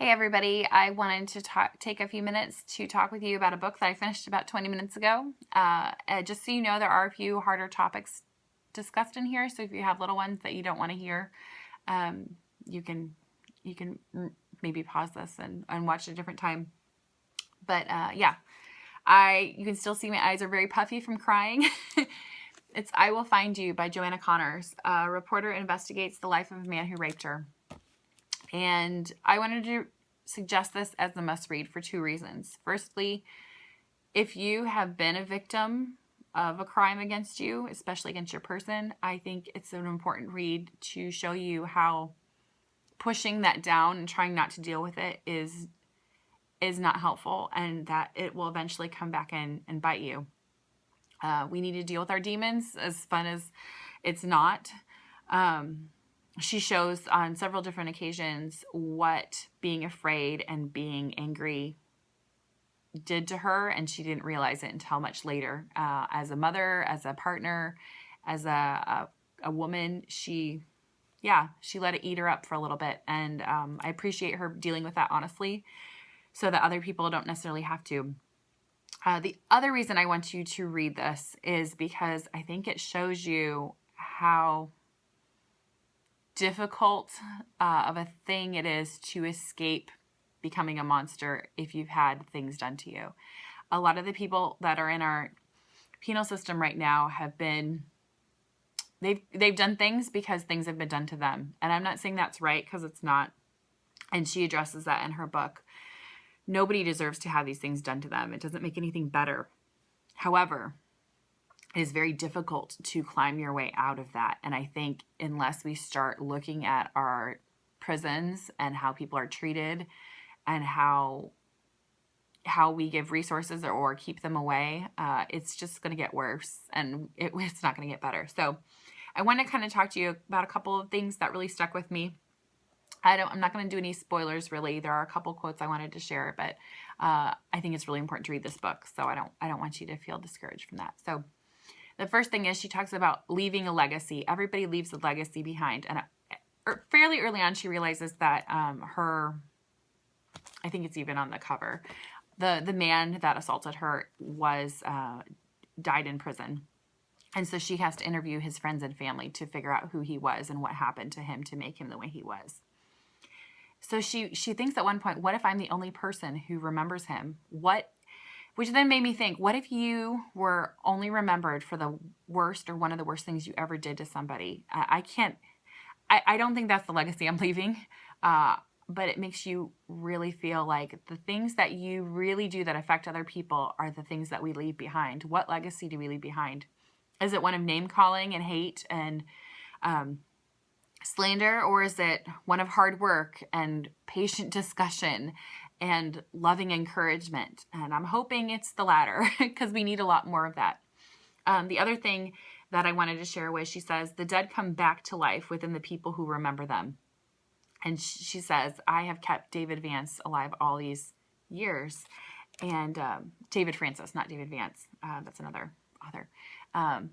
Hey everybody, I wanted to take a few minutes to talk with you about a book that I finished about 20 minutes ago. Just so you know, there are a few harder topics discussed in here, so if you have little ones that you don't want to hear, you can maybe pause this and watch at a different time. But yeah, you can still see my eyes are very puffy from crying. It's I Will Find You by Joanna Connors. A reporter investigates the life of a man who raped her. And I wanted to suggest this as a must-read for two reasons. Firstly, if you have been a victim of a crime against you, especially against your person, I think it's an important read to show you how pushing that down and trying not to deal with it is not helpful, and that it will eventually come back and bite you. We need to deal with our demons, as fun as it's not. She shows on several different occasions what being afraid and being angry did to her, and she didn't realize it until much later. As a mother, as a partner, as a woman, she let it eat her up for a little bit, and I appreciate her dealing with that honestly so that other people don't necessarily have to. The other reason I want you to read this is because I think it shows you how difficult of a thing it is to escape becoming a monster if you've had things done to you. A lot of the people that are in our penal system right now have been, they've done things because things have been done to them. And I'm not saying that's right, because it's not. And she addresses that in her book. Nobody deserves to have these things done to them. It doesn't make anything better. However, it is very difficult to climb your way out of that. And I think unless we start looking at our prisons and how people are treated and how we give resources or keep them away, it's just going to get worse, and it's not going to get better. So I want to kind of talk to you about a couple of things that really stuck with me. I'm not going to do any spoilers really. There are a couple quotes I wanted to share, but I think it's really important to read this book. So I don't want you to feel discouraged from that. So the first thing is she talks about leaving a legacy. Everybody leaves a legacy behind. And fairly early on, she realizes that I think it's even on the cover, the man that assaulted her died in prison. And so she has to interview his friends and family to figure out who he was and what happened to him to make him the way he was. So she thinks at one point, what if I'm the only person who remembers him? Which then made me think, what if you were only remembered for the worst or one of the worst things you ever did to somebody? I don't think that's the legacy I'm leaving, but it makes you really feel like the things that you really do that affect other people are the things that we leave behind. What legacy do we leave behind? Is it one of name calling and hate and slander, or is it one of hard work and patient discussion and loving encouragement? And I'm hoping it's the latter, because we need a lot more of that. The other thing that I wanted to share was, she says, the dead come back to life within the people who remember them. And she says, I have kept David Vance alive all these years. And David Francis, not David Vance. That's another author. And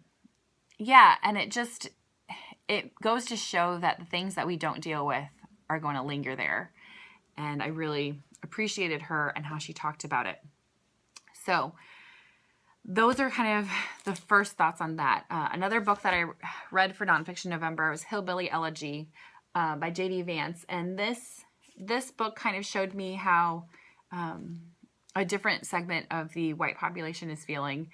it goes to show that the things that we don't deal with are going to linger there. And I really appreciated her and how she talked about it. So those are kind of the first thoughts on that. Another book that I read for Nonfiction November was Hillbilly, Elegy by J.D. Vance. And this book kind of showed me how a different segment of the white population is feeling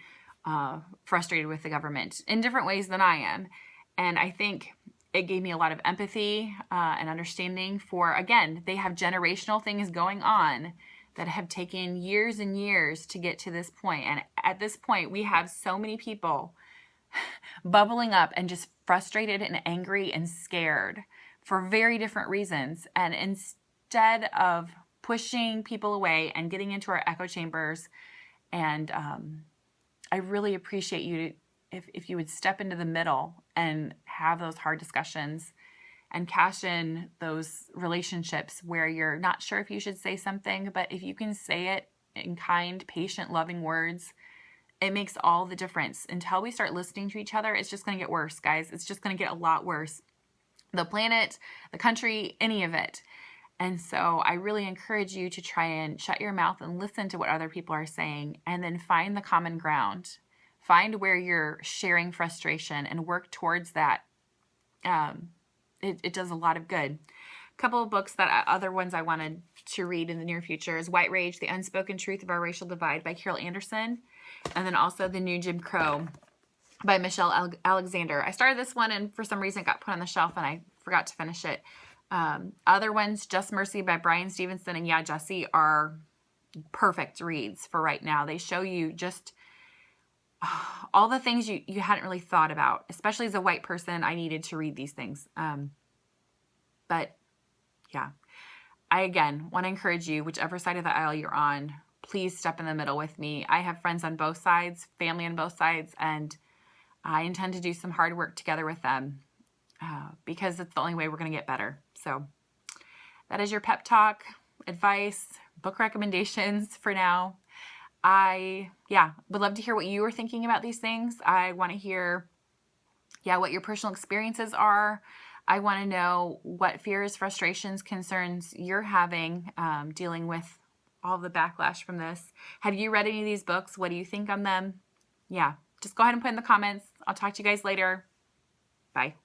frustrated with the government in different ways than I am. And I think it gave me a lot of empathy and understanding for, again, they have generational things going on that have taken years and years to get to this point. And at this point, we have so many people bubbling up and just frustrated and angry and scared for very different reasons. And instead of pushing people away and getting into our echo chambers, and I really appreciate you if you would step into the middle and have those hard discussions and cash in those relationships where you're not sure if you should say something, but if you can say it in kind, patient, loving words, it makes all the difference. Until we start listening to each other, it's just going to get worse, guys. It's just going to get a lot worse. The planet, the country, any of it. And so I really encourage you to try and shut your mouth and listen to what other people are saying, and then find the common ground. Find where you're sharing frustration and work towards that. It does a lot of good. A couple of books that other ones I wanted to read in the near future is White Rage, The Unspoken Truth of Our Racial Divide by Carol Anderson. And then also The New Jim Crow by Michelle Alexander. I started this one and for some reason it got put on the shelf and I forgot to finish it. Other ones, Just Mercy by Bryan, Stevenson, and Yaa Gyasi are perfect reads for right now. They show you just all the things you hadn't really thought about. Especially as a white person, I needed to read these things. But yeah, I again want to encourage you, whichever side of the aisle you're on, please step in the middle with me. I have friends on both sides, family on both sides, and I intend to do some hard work together with them because it's the only way we're going to get better. So that is your pep talk, advice, book recommendations for now. I would love to hear what you were thinking about these things. I want to hear, what your personal experiences are. I want to know what fears, frustrations, concerns you're having dealing with all the backlash from this. Have you read any of these books? What do you think on them? Yeah, just go ahead and put in the comments. I'll talk to you guys later. Bye.